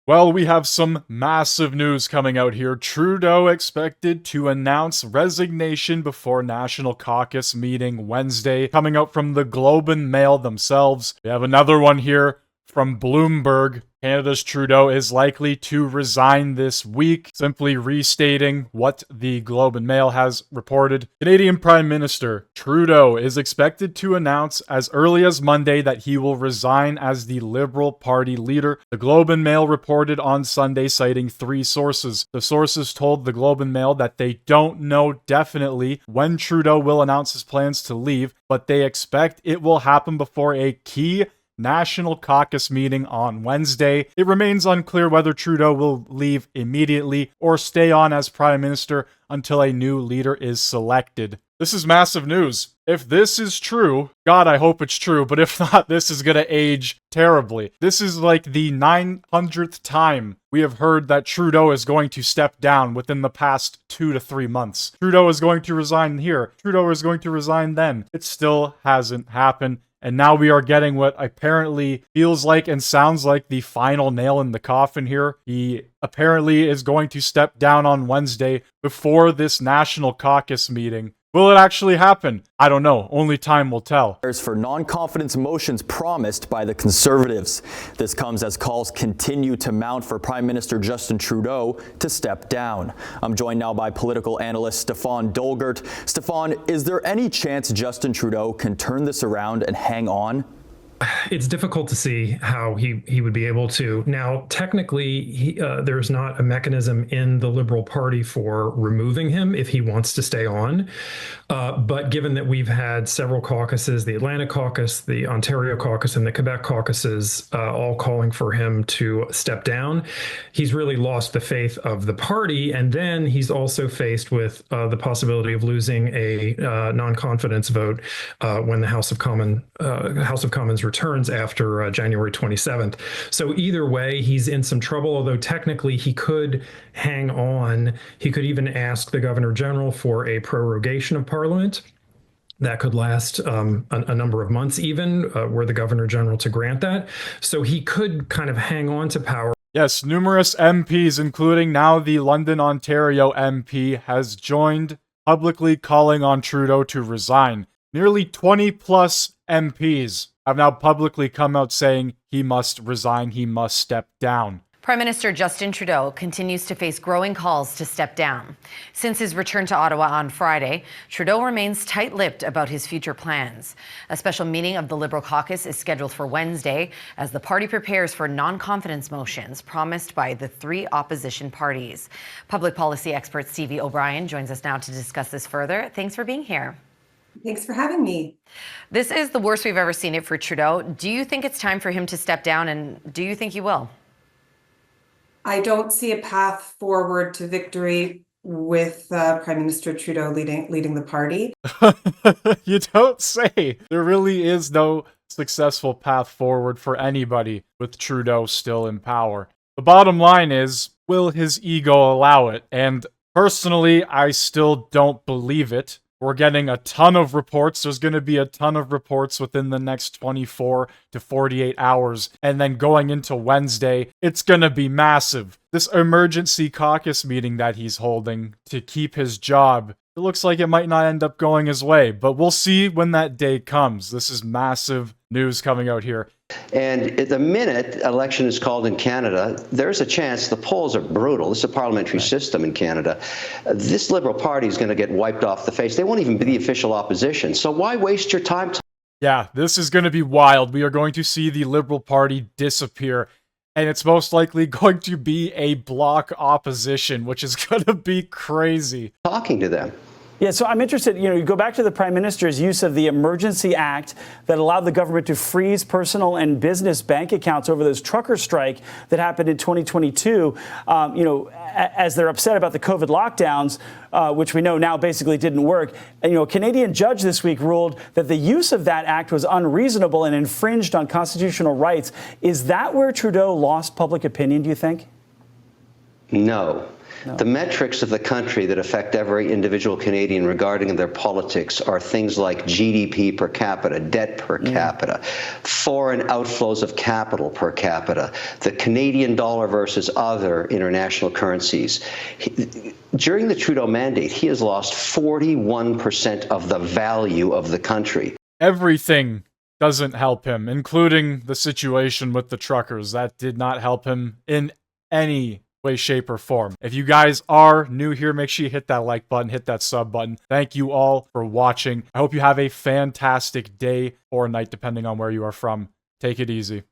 Well, we have some massive news coming out here. Trudeau expected to announce resignation before National Caucus meeting Wednesday, coming out from the Globe and Mail themselves. We have another one here from Bloomberg. Canada's Trudeau is likely to resign this week, simply restating what the Globe and Mail has reported. Canadian Prime Minister Trudeau is expected to announce as early as Monday that he will resign as the Liberal Party leader. The Globe and Mail reported on Sunday, citing 3 sources. The sources told the Globe and Mail that they don't know definitely when Trudeau will announce his plans to leave, but they expect it will happen before a key National Caucus meeting on Wednesday. It remains unclear whether Trudeau will leave immediately or stay on as Prime Minister until a new leader is selected. This is massive news. If this is true, God, I hope it's true, but if not, this is gonna age terribly. This is like the 900th time we have heard that Trudeau is going to step down within the past 2 to 3 months. Trudeau is going to resign here. Trudeau is going to resign then. It still hasn't happened. And now we are getting what apparently feels like and sounds like the final nail in the coffin here. He apparently is going to step down on Wednesday before this National Caucus meeting. Will it actually happen? I don't know. Only time will tell. For non-confidence motions promised by the Conservatives. This comes as calls continue to mount for Prime Minister Justin Trudeau to step down. I'm joined now by political analyst Stefan Dolgert. Stefan, is there any chance Justin Trudeau can turn this around and hang on? It's difficult to see how he would be able to. Now, technically, there's not a mechanism in the Liberal Party for removing him if he wants to stay on. But given that we've had several caucuses, the Atlantic caucus, the Ontario caucus, and the Quebec caucuses, all calling for him to step down, he's really lost the faith of the party. And then he's also faced with the possibility of losing a non-confidence vote when the House of Commons returns after January 27th. So either way, he's in some trouble, although technically he could hang on. He could even ask the Governor General for a prorogation of Parliament. That could last a number of months even, were the Governor General to grant that. So he could kind of hang on to power. Yes, numerous MPs, including now the London, Ontario MP, has joined publicly calling on Trudeau to resign. Nearly 20 plus MPs have now publicly come out saying he must resign, he must step down. Prime Minister Justin Trudeau continues to face growing calls to step down. Since his return to Ottawa on Friday, Trudeau remains tight-lipped about his future plans. A special meeting of the Liberal caucus is scheduled for Wednesday as the party prepares for non-confidence motions promised by the 3 opposition parties. Public policy expert Stevie O'Brien joins us now to discuss this further. Thanks for being here. Thanks for having me. This is the worst we've ever seen it for Trudeau. Do you think it's time for him to step down, and do you think he will? I don't see a path forward to victory with Prime Minister Trudeau leading the party. You don't say. There really is no successful path forward for anybody with Trudeau still in power. The bottom line is, will his ego allow it? And personally, I still don't believe it. We're getting a ton of reports. There's going to be a ton of reports within the next 24 to 48 hours. And then going into Wednesday, it's going to be massive. This emergency caucus meeting that he's holding to keep his job, it looks like it might not end up going his way. But we'll see when that day comes. This is massive news coming out here. And the minute election is called in Canada, there's a chance, the polls are brutal. This is a parliamentary system in Canada. This Liberal Party is going to get wiped off the face. They won't even be the official opposition. So why waste your time? Yeah, this is going to be wild. We are going to see the Liberal Party disappear. And it's most likely going to be a bloc opposition, which is going to be crazy. Talking to them. Yeah, so I'm interested, you go back to the Prime Minister's use of the Emergency Act that allowed the government to freeze personal and business bank accounts over this trucker strike that happened in 2022. As they're upset about the COVID lockdowns, which we know now basically didn't work. And, a Canadian judge this week ruled that the use of that act was unreasonable and infringed on constitutional rights. Is that where Trudeau lost public opinion, do you think? No. The metrics of the country that affect every individual Canadian regarding their politics are things like GDP per capita, debt per capita, foreign outflows of capital per capita, the Canadian dollar versus other international currencies. During the Trudeau mandate, he has lost 41% of the value of the country. Everything doesn't help him, including the situation with the truckers. That did not help him in any way, shape, or form. If you guys are new here, make sure you hit that like button, hit that sub button. Thank you all for watching. I hope you have a fantastic day or night, depending on where you are from. Take it easy.